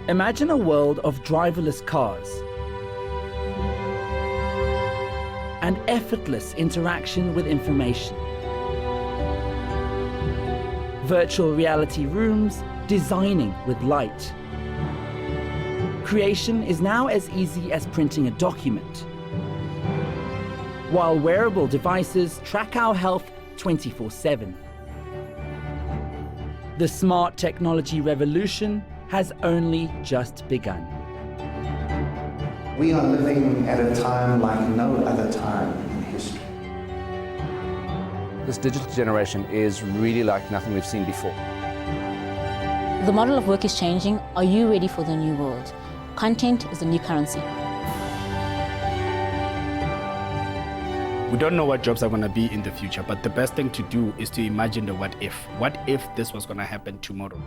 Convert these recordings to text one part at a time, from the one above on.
Imagine a world of driverless cars and effortless interaction with information. Virtual reality rooms designing with light. Creation is now as easy as printing a document, while wearable devices track our health 24/7. The smart technology revolution has only just begun. We are living at a time like no other time in history. This digital generation is really like nothing we've seen before. The model of work is changing. Are you ready for the new world? Content is the new currency. We don't know what jobs are going to be in the future, but the best thing to do is to imagine the what if. What if this was going to happen tomorrow?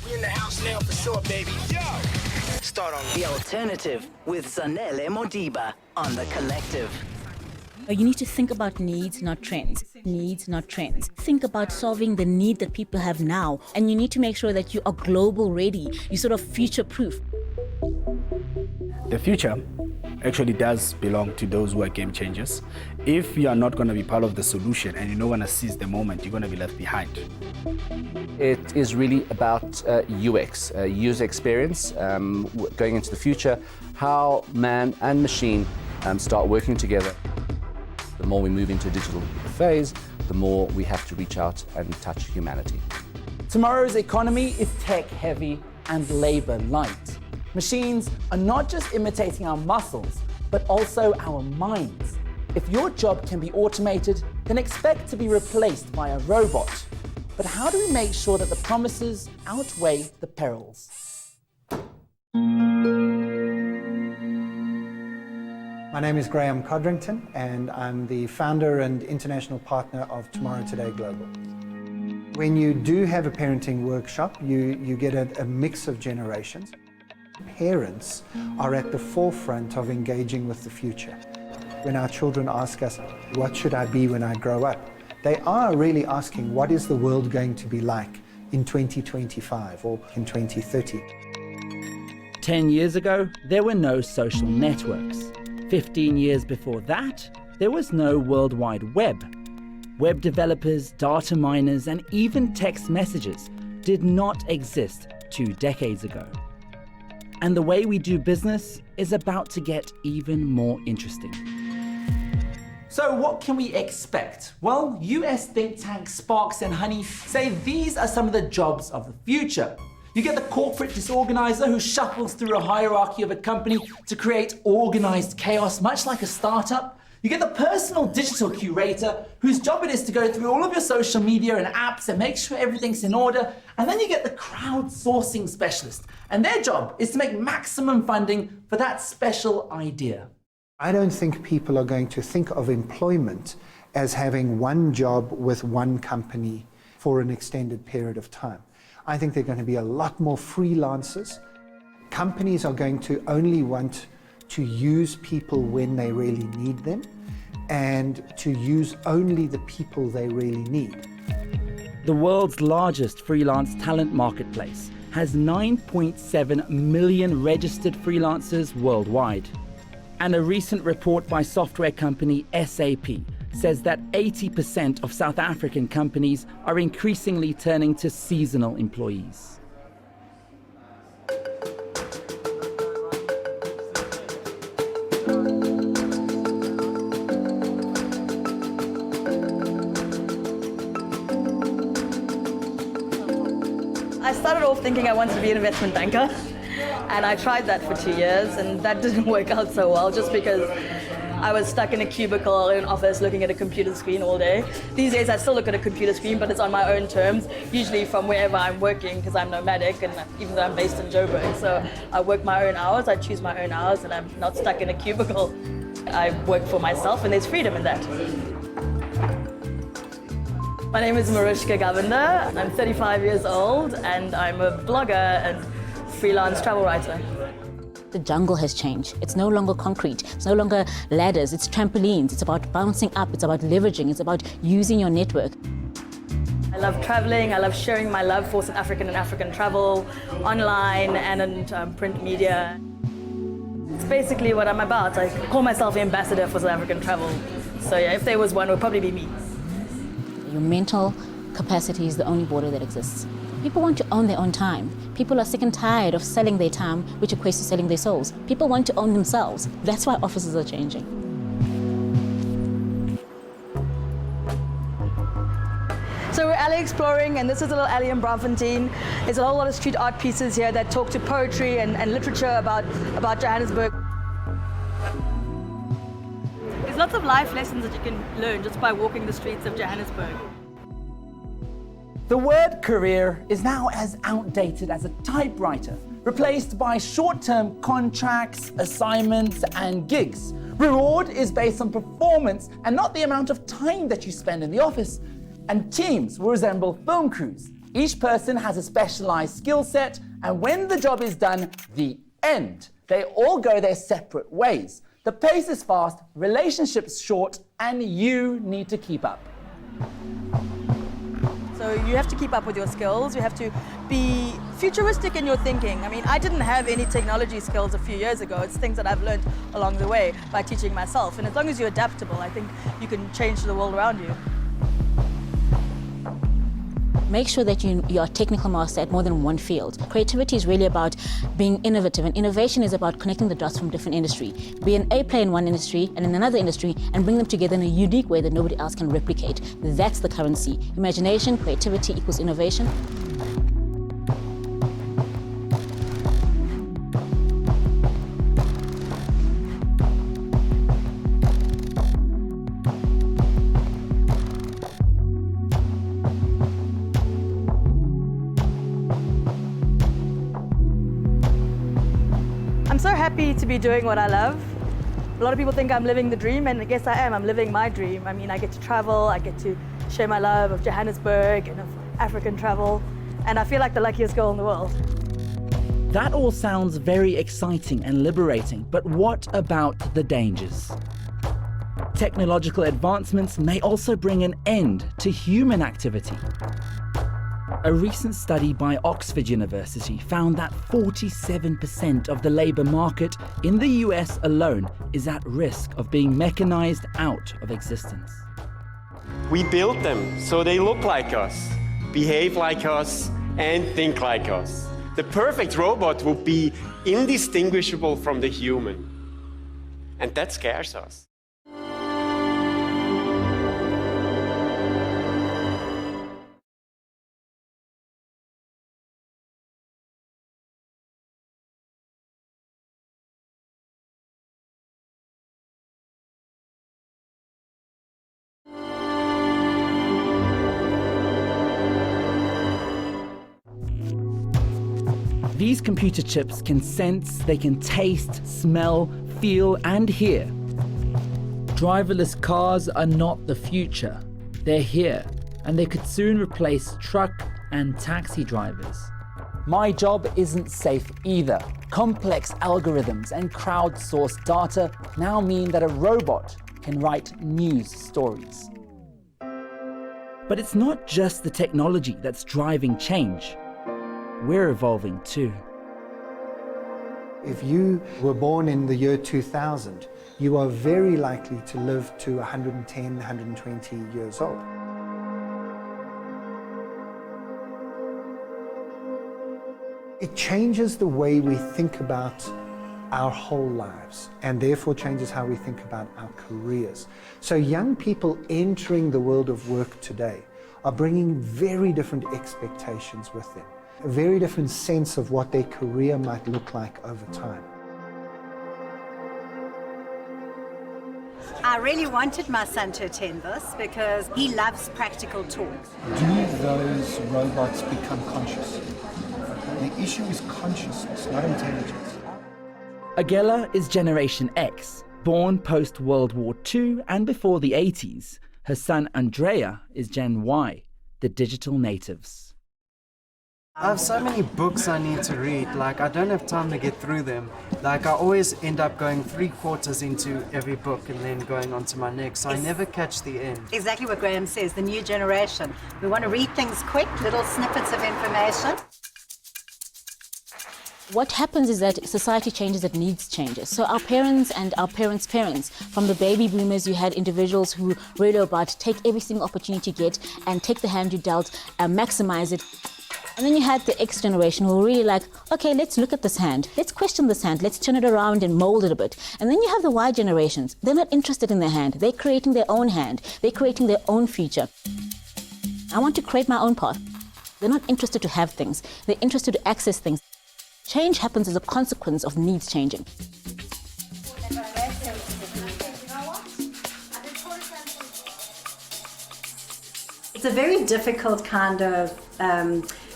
We in the house now for sure, baby. Yo! Start on The Alternative with Zanele Modiba on The Collective. You need to think about needs, not trends. Needs, not trends. Think about solving the need that people have now. And you need to make sure that you are global ready. You sort of future-proof. The future actually does belong to those who are game changers. If you are not going to be part of the solution and you're not going to seize the moment, you're going to be left behind. It is really about UX, user experience, going into the future, how man and machine start working together. The more we move into a digital phase, the more we have to reach out and touch humanity. Tomorrow's economy is tech-heavy and labor-light. Machines are not just imitating our muscles, but also our minds. If your job can be automated, then expect to be replaced by a robot. But how do we make sure that the promises outweigh the perils? My name is Graham Codrington, and I'm the founder and international partner of Tomorrow Today Global. When you do have a parenting workshop, you get a mix of generations. Parents are at the forefront of engaging with the future. When our children ask us, what should I be when I grow up? They are really asking, what is the world going to be like in 2025 or in 2030? 10 years ago, there were no social networks. 15 years before that, there was no World Wide Web. Web developers, data miners, and even text messages did not exist 2 decades ago. And the way we do business is about to get even more interesting. So what can we expect? Well, US think tank Sparks and Honey say these are some of the jobs of the future. You get the corporate disorganizer who shuffles through a hierarchy of a company to create organized chaos, much like a startup. You get the personal digital curator whose job it is to go through all of your social media and apps and make sure everything's in order. And then you get the crowdsourcing specialist, and their job is to make maximum funding for that special idea. I don't think people are going to think of employment as having one job with one company for an extended period of time. I think there are going to be a lot more freelancers. Companies are going to only want to use people when they really need them and to use only the people they really need. The world's largest freelance talent marketplace has 9.7 million registered freelancers worldwide. And a recent report by software company SAP says that 80% of South African companies are increasingly turning to seasonal employees. I started off thinking I wanted to be an investment banker, and I tried that for 2 years, and that didn't work out so well just because I was stuck in a cubicle in an office looking at a computer screen all day. These days I still look at a computer screen, but it's on my own terms, usually from wherever I'm working, because I'm nomadic, and even though I'm based in Joburg. So I work my own hours, I choose my own hours, and I'm not stuck in a cubicle. I work for myself, and there's freedom in that. My name is Mariska Govender. I'm 35 years old, and I'm a blogger and freelance travel writer. The jungle has changed. It's no longer concrete. It's no longer ladders. It's trampolines. It's about bouncing up. It's about leveraging. It's about using your network. I love traveling. I love sharing my love for South African and African travel online and in print media. It's basically what I'm about. I call myself ambassador for South African travel. So yeah, if there was one, it would probably be me. Your mental capacity is the only border that exists. People want to own their own time. People are sick and tired of selling their time, which equates to selling their souls. People want to own themselves. That's why offices are changing. So we're alley exploring, and this is a little alley in Braamfontein. There's a whole lot of street art pieces here that talk to poetry and literature about Johannesburg. There's lots of life lessons that you can learn just by walking the streets of Johannesburg. The word career is now as outdated as a typewriter, replaced by short-term contracts, assignments, and gigs. Reward is based on performance and not the amount of time that you spend in the office. And teams will resemble film crews. Each person has a specialized skill set, and when the job is done, the end. They all go their separate ways. The pace is fast, relationships short, and you need to keep up. So you have to keep up with your skills. You have to be futuristic in your thinking. I mean, I didn't have any technology skills a few years ago. It's things that I've learned along the way by teaching myself. And as long as you're adaptable, I think you can change the world around you. Make sure that you are a technical master at more than one field. Creativity is really about being innovative, and innovation is about connecting the dots from different industry. Be an A player in one industry and in another industry, and bring them together in a unique way that nobody else can replicate. That's the currency. Imagination, creativity equals innovation. I'm so happy to be doing what I love. A lot of people think I'm living the dream, and I guess I am. I'm living my dream. I mean, I get to travel, I get to share my love of Johannesburg and of African travel, and I feel like the luckiest girl in the world. That all sounds very exciting and liberating, but what about the dangers? Technological advancements may also bring an end to human activity. A recent study by Oxford University found that 47% of the labour market in the US alone is at risk of being mechanized out of existence. We built them so they look like us, behave like us, and think like us. The perfect robot would be indistinguishable from the human. And that scares us. These computer chips can sense, they can taste, smell, feel, and hear. Driverless cars are not the future. They're here, and they could soon replace truck and taxi drivers. My job isn't safe either. Complex algorithms and crowdsourced data now mean that a robot can write news stories. But it's not just the technology that's driving change. We're evolving too. If you were born in the year 2000, you are very likely to live to 110, 120 years old. It changes the way we think about our whole lives, and therefore changes how we think about our careers. So young people entering the world of work today are bringing very different expectations with them, a very different sense of what their career might look like over time. I really wanted my son to attend this because he loves practical talks. Do those robots become conscious? The issue is consciousness, not intelligence. Agela is Generation X, born post-World War II and before the 80s. Her son Andrea is Gen Y, the digital natives. I have so many books I need to read, like I don't have time to get through them. Like I always end up going 3/4 into every book and then going on to my next, so I never catch the end. Exactly what Graham says, the new generation. We want to read things quick, little snippets of information. What happens is that society changes, that needs changes. So our parents and our parents' parents, from the baby boomers, you had individuals who really about take every single opportunity you get and take the hand you dealt and maximize it. And then you had the X generation who were really like, okay, let's look at this hand. Let's question this hand. Let's turn it around and mold it a bit. And then you have the Y generations. They're not interested in their hand. They're creating their own hand. They're creating their own future. I want to create my own path. They're not interested to have things. They're interested to access things. Change happens as a consequence of needs changing. It's a very difficult kind of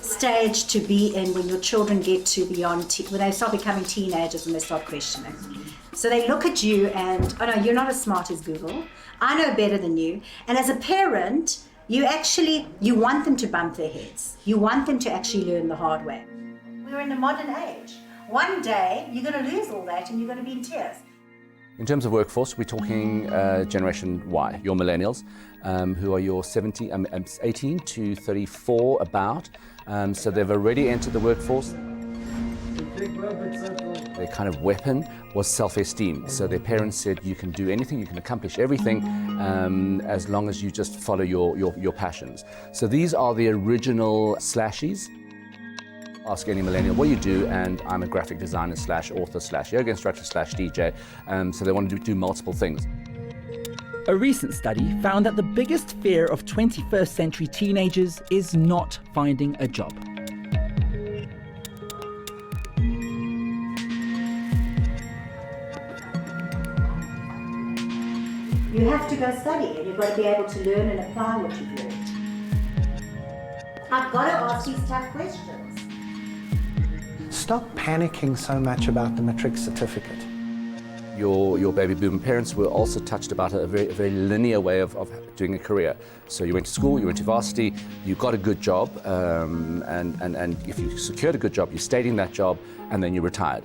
stage to be in when your children get to beyond, when they start becoming teenagers and they start questioning. So they look at you and, oh no, you're not as smart as Google. I know better than you. And as a parent, you want them to bump their heads. You want them to actually learn the hard way. We're in a modern age. One day, you're going to lose all that and you're going to be in tears. In terms of workforce, we're talking Generation Y, your millennials, who are your 18 to 34 about. So they've already entered the workforce. Their kind of weapon was self-esteem. So their parents said, you can do anything, you can accomplish everything, as long as you just follow your passions. So these are the original slashies. Ask any millennial what you do, and I'm a graphic designer / author / yoga instructor / DJ. So they want to do multiple things. A recent study found that the biggest fear of 21st century teenagers is not finding a job. You have to go study and you've got to be able to learn and apply what you've learned. I've got to ask these tough questions. Stop panicking so much about the matric certificate. Your baby boomer parents were also touched about a very linear way of doing a career. So you went to school, you went to varsity, you got a good job, and if you secured a good job, you stayed in that job, and then you retired.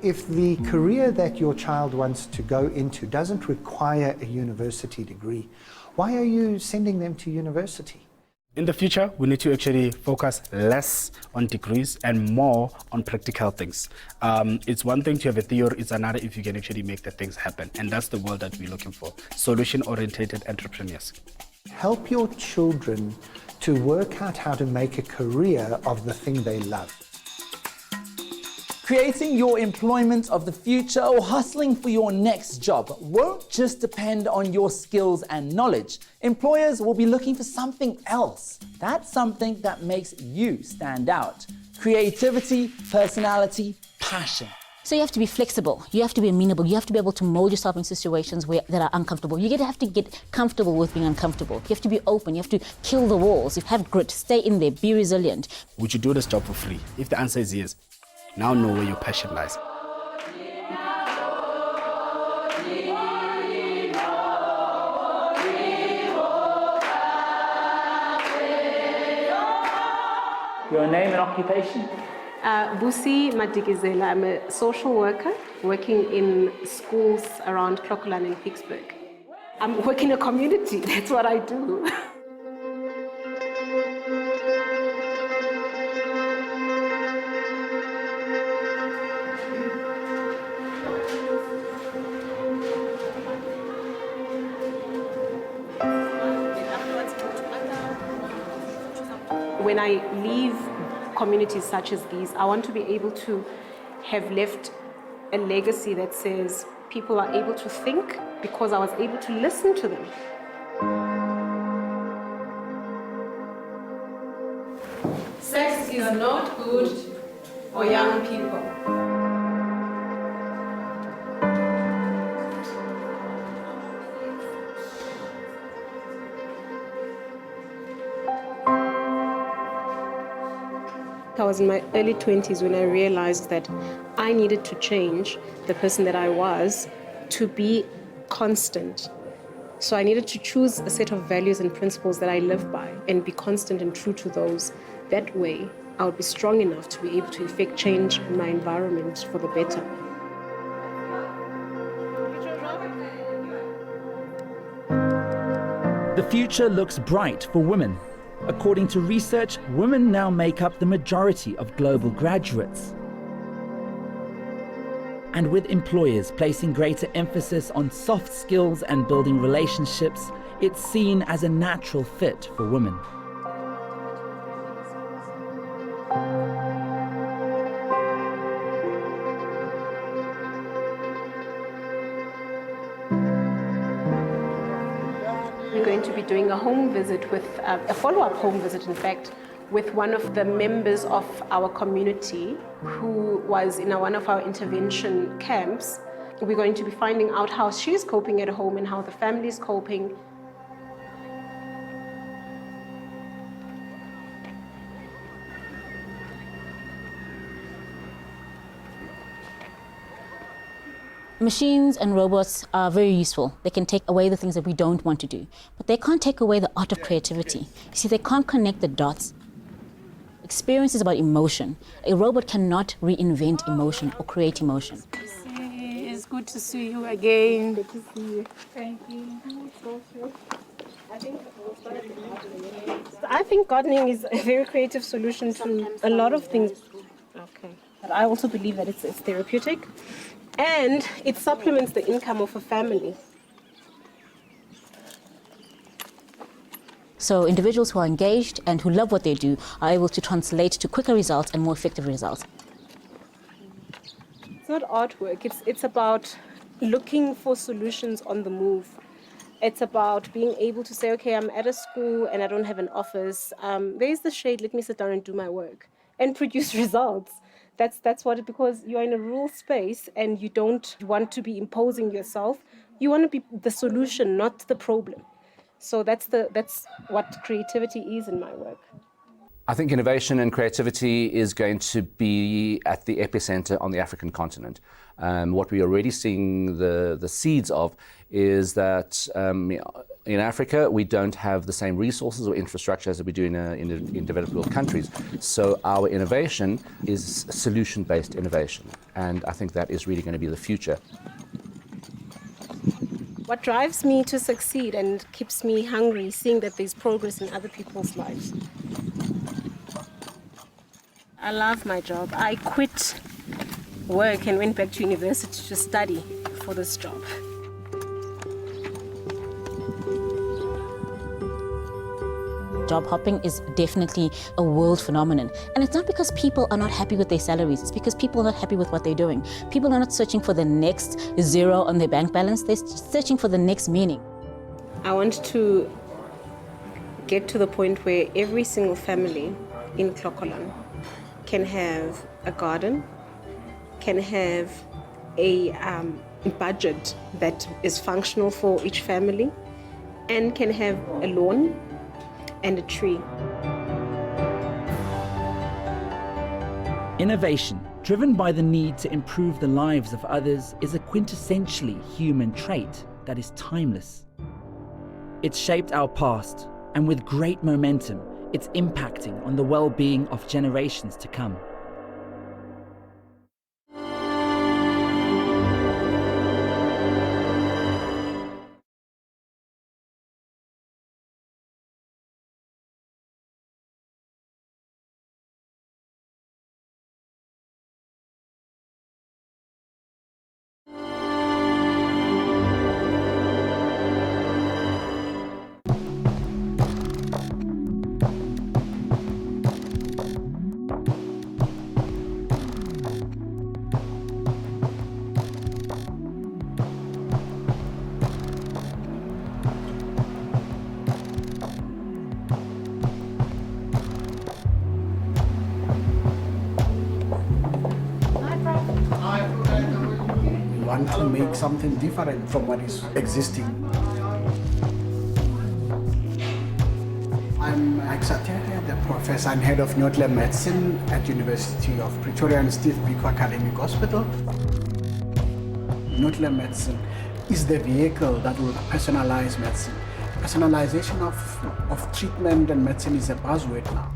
If the career that your child wants to go into doesn't require a university degree, why are you sending them to university? In the future, we need to actually focus less on degrees and more on practical things. It's one thing to have a theory, it's another if you can actually make the things happen. And that's the world that we're looking for, solution-oriented entrepreneurs. Help your children to work out how to make a career of the thing they love. Creating your employment of the future or hustling for your next job won't just depend on your skills and knowledge. Employers will be looking for something else. That's something that makes you stand out. Creativity, personality, passion. So you have to be flexible, you have to be amenable, you have to be able to mold yourself in situations that are uncomfortable. You have to get comfortable with being uncomfortable. You have to be open, you have to kill the walls, you have grit, stay in there, be resilient. Would you do this job for free? If the answer is yes, now know where your passion lies. Your name and occupation? Busi Madigizela. I'm a social worker working in schools around Clocolan and Vicksburg. I'm working in a community, that's what I do. When I leave communities such as these, I want to be able to have left a legacy that says people are able to think because I was able to listen to them. Sex is not good for young people. I was in my early 20s when I realized that I needed to change the person that I was to be constant. So I needed to choose a set of values and principles that I live by and be constant and true to those. That way, I would be strong enough to be able to effect change in my environment for the better. The future looks bright for women. According to research, women now make up the majority of global graduates. And with employers placing greater emphasis on soft skills and building relationships, it's seen as a natural fit for women. We're going to be doing a home visit with, a follow-up home visit in fact, with one of the members of our community who was in one of our intervention camps. We're going to be finding out how she's coping at home and how the family is coping. Machines and robots are very useful. They can take away the things that we don't want to do, but they can't take away the art of creativity. You see, they can't connect the dots. Experience is about emotion. A robot cannot reinvent emotion or create emotion. It's good to see you again. Good to see you. Thank you. I think gardening is a very creative solution to a lot of things. Okay. But I also believe that it's therapeutic. And it supplements the income of a family. So individuals who are engaged and who love what they do are able to translate to quicker results and more effective results. It's not artwork, it's about looking for solutions on the move. It's about being able to say, okay, I'm at a school and I don't have an office. There's the shade, let me sit down and do my work and produce results. That's what it, because you're in a rural space and you don't want to be imposing yourself. You want to be the solution, not the problem. So that's what creativity is in my work. I think innovation and creativity is going to be at the epicenter on the African continent. What we're already seeing the seeds of is that in Africa, we don't have the same resources or infrastructure as we do in developed world countries. So our innovation is solution-based innovation. And I think that is really going to be the future. What drives me to succeed and keeps me hungry, seeing that there's progress in other people's lives. I love my job. I quit work and went back to university to study for this job. Job hopping is definitely a world phenomenon. And it's not because people are not happy with their salaries, it's because people are not happy with what they're doing. People are not searching for the next zero on their bank balance, they're searching for the next meaning. I want to get to the point where every single family in Clocolan can have a garden, can have a budget that is functional for each family, and can have a lawn and a tree. Innovation, driven by the need to improve the lives of others, is a quintessentially human trait that is timeless. It's shaped our past, and with great momentum, it's impacting on the well-being of generations to come. Want to make something different from what is existing. I'm Exatere, the professor and head of nuclear medicine at University of Pretoria and Steve Biko Academic Hospital. Nuclear medicine is the vehicle that will personalize medicine. Personalization of treatment and medicine is a buzzword now.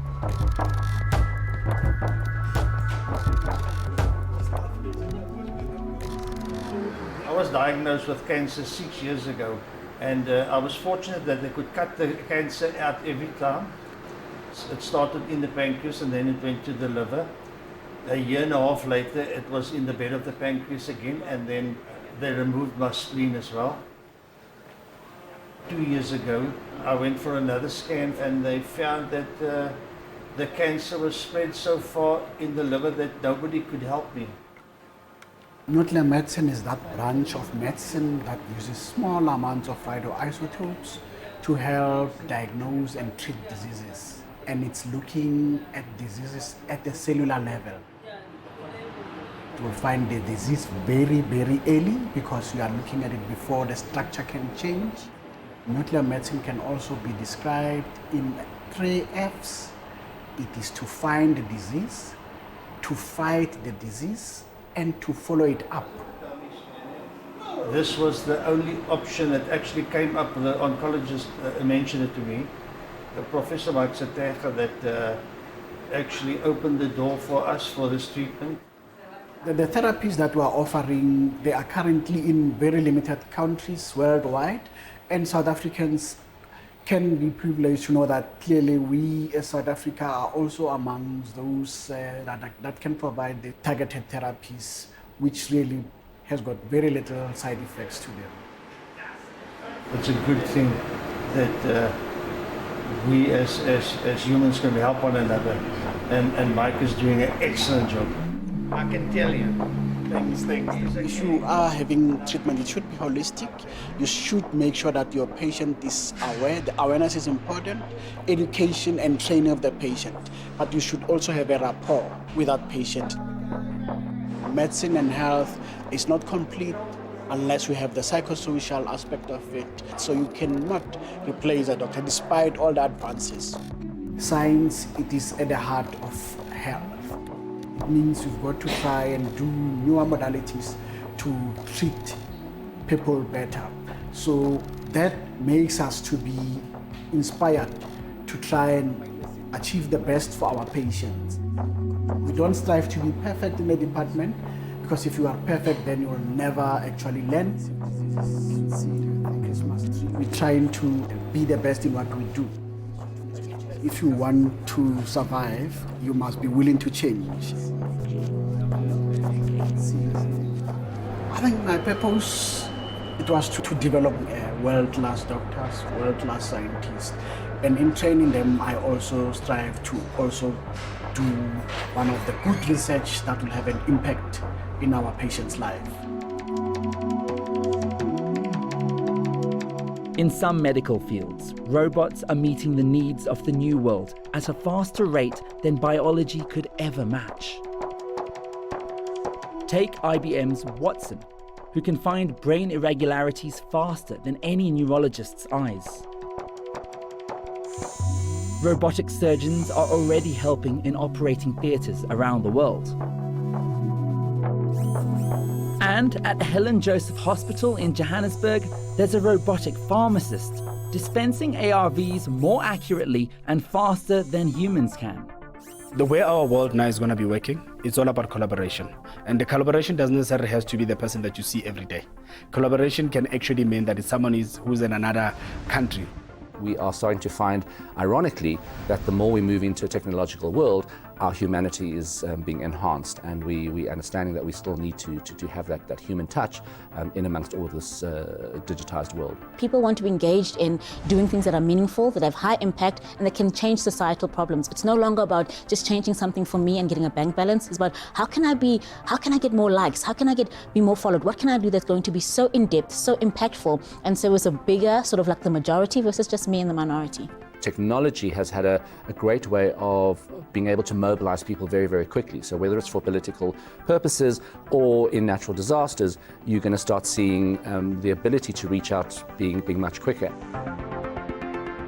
I was diagnosed with cancer 6 years ago, and I was fortunate that they could cut the cancer out every time. It started in the pancreas and then it went to the liver. A year and a half later, it was in the bed of the pancreas again, and then they removed my spleen as well. 2 years ago, I went for another scan and they found that the cancer was spread so far in the liver that nobody could help me. Nuclear medicine is that branch of medicine that uses small amounts of radioisotopes to help diagnose and treat diseases. And it's looking at diseases at the cellular level. You will find the disease very, very early because you are looking at it before the structure can change. Nuclear medicine can also be described in 3 F's. It is to find the disease, to fight the disease, and to follow it up. This was the only option that actually came up. The oncologist mentioned it to me. Professor Mike Sateka that actually opened the door for us for this treatment. The therapies that we're offering, they are currently in very limited countries worldwide, and South Africans can be privileged to know that clearly we as South Africa are also amongst those that can provide the targeted therapies, which really has got very little side effects to them. It's a good thing that we as humans can help one another, and Mike is doing an excellent job. I can tell you. Thanks. If you are having treatment, it should be holistic. You should make sure that your patient is aware. The awareness is important, education and training of the patient. But you should also have a rapport with that patient. Medicine and health is not complete unless we have the psychosocial aspect of it. So you cannot replace a doctor despite all the advances. Science, it is at the heart of health. It means we've got to try and do newer modalities to treat people better. So that makes us to be inspired to try and achieve the best for our patients. We don't strive to be perfect in the department, because if you are perfect, then you will never actually learn. We're trying to be the best in what we do. If you want to survive, you must be willing to change. I think my purpose, it was to develop world-class doctors, world-class scientists. And in training them, I also strive to also do one of the good research that will have an impact in our patient's life. In some medical fields, robots are meeting the needs of the new world at a faster rate than biology could ever match. Take IBM's Watson, who can find brain irregularities faster than any neurologist's eyes. Robotic surgeons are already helping in operating theatres around the world. And at Helen Joseph Hospital in Johannesburg, there's a robotic pharmacist dispensing ARVs more accurately and faster than humans can. The way our world now is going to be working, it's all about collaboration. And the collaboration doesn't necessarily have to be the person that you see every day. Collaboration can actually mean that it's someone who's in another country. We are starting to find, ironically, that the more we move into a technological world, our humanity is being enhanced, and we understanding that we still need to have that human touch in amongst all of this digitized world. People want to be engaged in doing things that are meaningful, that have high impact, and that can change societal problems. It's no longer about just changing something for me and getting a bank balance. It's about how can I get more likes? How can I be more followed? What can I do that's going to be so in-depth, so impactful? And so it's a bigger, sort of like the majority versus just me and the minority. Technology has had a great way of being able to mobilize people very, very quickly. So whether it's for political purposes or in natural disasters, you're going to start seeing the ability to reach out being much quicker.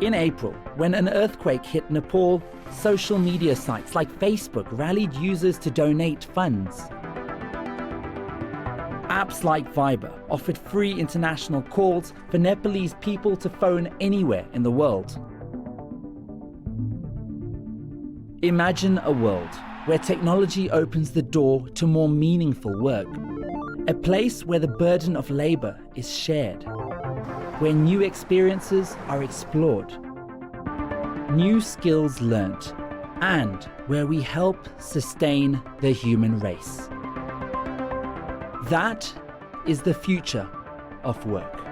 In April, when an earthquake hit Nepal, social media sites like Facebook rallied users to donate funds. Apps like Viber offered free international calls for Nepalese people to phone anywhere in the world. Imagine a world where technology opens the door to more meaningful work. A place where the burden of labor is shared, where new experiences are explored, new skills learnt, and where we help sustain the human race. That is the future of work.